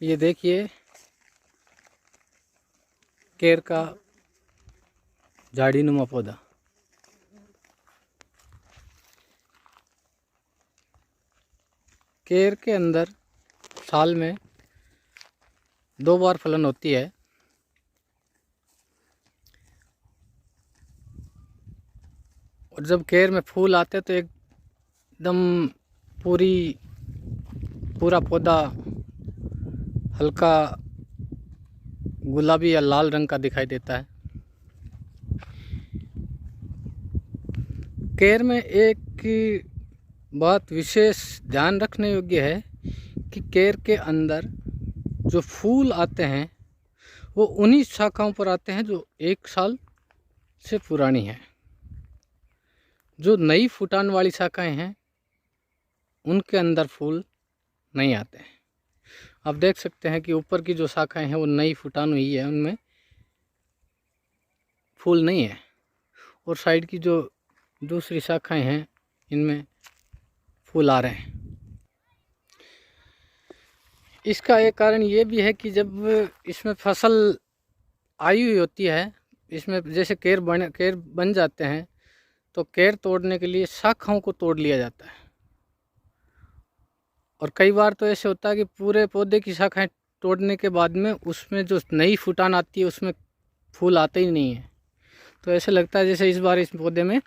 ये देखिए केर का झाड़ीनुमा पौधा। केर के अंदर साल में 2 बार फलन होती है। और जब केर में फूल आते तो एकदम पूरा पौधा हल्का गुलाबी या लाल रंग का दिखाई देता है। केर में एक बात विशेष ध्यान रखने योग्य है कि केर के अंदर जो फूल आते हैं वो उन्हीं शाखाओं पर आते हैं जो 1 साल से पुरानी हैं। जो नई फुटान वाली शाखाएं हैं उनके अंदर फूल नहीं आते हैं। आप देख सकते हैं कि ऊपर की जो शाखाएं हैं वो नई फुटान हुई है, उनमें फूल नहीं है। और साइड की जो दूसरी शाखाएं हैं इनमें फूल आ रहे हैं। इसका एक कारण ये भी है कि जब इसमें फसल आई हुई होती है, इसमें जैसे केर बन जाते हैं तो केर तोड़ने के लिए शाखाओं को तोड़ लिया जाता है। और कई बार तो ऐसे होता है कि पूरे पौधे की शाखाएं तोड़ने के बाद में उसमें जो नई फुटान आती है उसमें फूल आते ही नहीं है। तो ऐसे लगता है जैसे इस बार इस पौधे में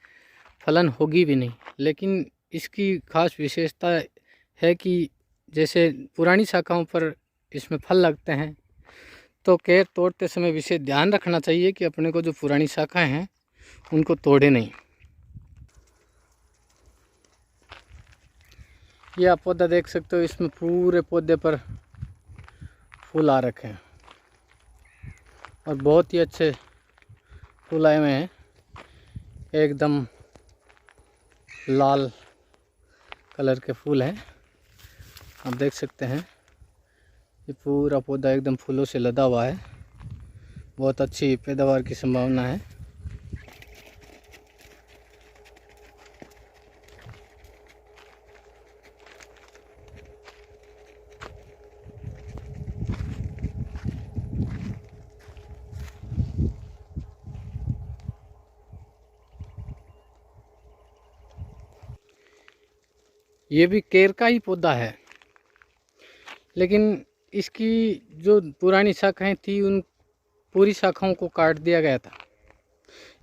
फलन होगी भी नहीं। लेकिन इसकी खास विशेषता है कि जैसे पुरानी शाखाओं पर इसमें फल लगते हैं तो केर तोड़ते समय विशेष ध्यान रखना चाहिए कि अपने को जो पुरानी शाखाएं हैं उनको तोड़े नहीं। यह आप पौधा देख सकते हो, इसमें पूरे पौधे पर फूल आ रखे हैं और बहुत ही अच्छे फूल आए हुए हैं। एकदम लाल कलर के फूल हैं, आप देख सकते हैं। ये पूरा पौधा एकदम फूलों से लदा हुआ है। बहुत अच्छी पैदावार की संभावना है। ये भी केर का ही पौधा है, लेकिन इसकी जो पुरानी शाखाएं थी उन पूरी शाखाओं को काट दिया गया था।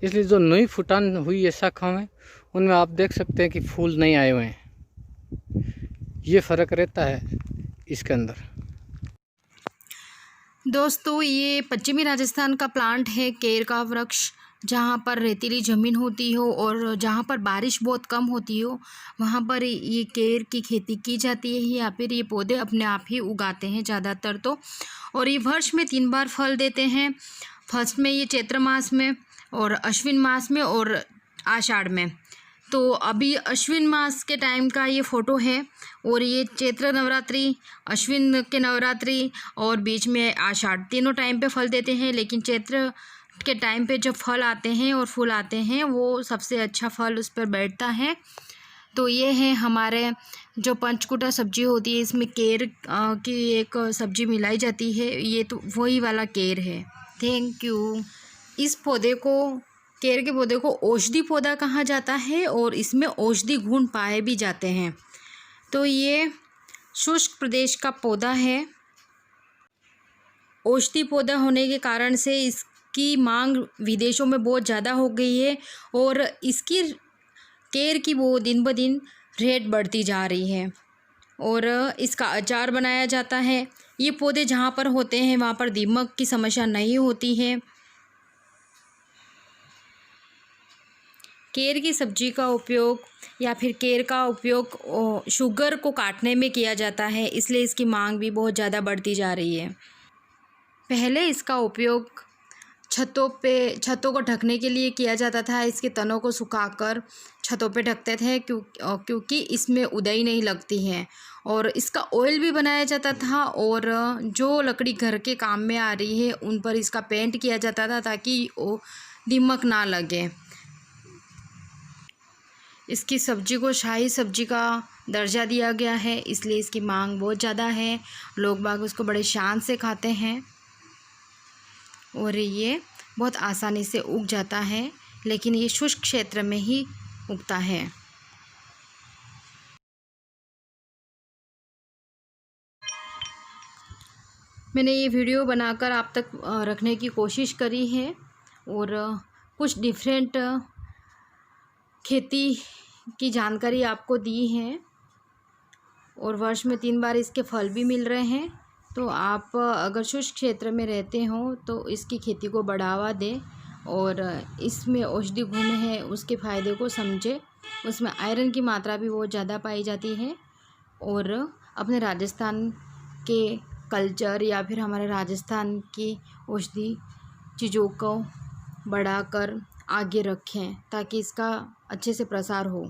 इसलिए जो नई फुटान हुई है शाखाओं में उनमें आप देख सकते हैं कि फूल नहीं आए हुए हैं। ये फ़र्क रहता है इसके अंदर। दोस्तों, ये पश्चिमी राजस्थान का प्लांट है केर का वृक्ष। जहाँ पर रेतीली ज़मीन होती हो और जहाँ पर बारिश बहुत कम होती हो वहाँ पर ये केर की खेती की जाती है या फिर ये पौधे अपने आप ही उगाते हैं ज़्यादातर तो। और ये वर्ष में 3 बार फल देते हैं। फर्स्ट में ये चैत्र मास में और अश्विन मास में और आषाढ़ में। तो अभी अश्विन मास के टाइम का ये फ़ोटो है और ये चैत्र नवरात्रि, अश्विन के नवरात्रि और बीच में आषाढ़, तीनों टाइम पे फल देते हैं। लेकिन चैत्र के टाइम पे जब फल आते हैं और फूल आते हैं वो सबसे अच्छा फल उस पर बैठता है। तो ये है हमारे जो पंचकुटा सब्जी होती है, इसमें केर की एक सब्जी मिलाई जाती है। ये तो वही वाला केर है। Thank you. इस पौधे को, केर के पौधे को औषधि पौधा कहा जाता है और इसमें औषधि गुण पाए भी जाते हैं। तो ये शुष्क प्रदेश का पौधा है। औषधि पौधा होने के कारण से इसकी मांग विदेशों में बहुत ज़्यादा हो गई है और इसकी केर की वो दिन ब दिन रेट बढ़ती जा रही है और इसका अचार बनाया जाता है। ये पौधे जहाँ पर होते हैं वहाँ पर दीमक की समस्या नहीं होती है। केर की सब्जी का उपयोग या फिर केर का उपयोग शुगर को काटने में किया जाता है, इसलिए इसकी मांग भी बहुत ज़्यादा बढ़ती जा रही है। पहले इसका उपयोग छतों को ढकने के लिए किया जाता था। इसके तनों को सुखाकर छतों पे ढकते थे क्योंकि इसमें उदय नहीं लगती है। और इसका ऑयल भी बनाया जाता था और जो लकड़ी घर के काम में आ रही है उन पर इसका पेंट किया जाता था ताकि वो दीमक ना लगे। इसकी सब्जी को शाही सब्जी का दर्जा दिया गया है, इसलिए इसकी मांग बहुत ज़्यादा है। लोग बाग उसको बड़े शान से खाते हैं और ये बहुत आसानी से उग जाता है, लेकिन ये शुष्क क्षेत्र में ही उगता है। मैंने ये वीडियो बनाकर आप तक रखने की कोशिश करी है और कुछ डिफरेंट खेती की जानकारी आपको दी है और वर्ष में 3 बार इसके फल भी मिल रहे हैं। तो आप अगर शुष्क क्षेत्र में रहते हो तो इसकी खेती को बढ़ावा दें और इसमें औषधि गुण है उसके फ़ायदे को समझें। उसमें आयरन की मात्रा भी बहुत ज़्यादा पाई जाती है और अपने राजस्थान के कल्चर या फिर हमारे राजस्थान की औषधि चीज़ों को बढ़ाकर आगे रखें ताकि इसका अच्छे से प्रसार हो।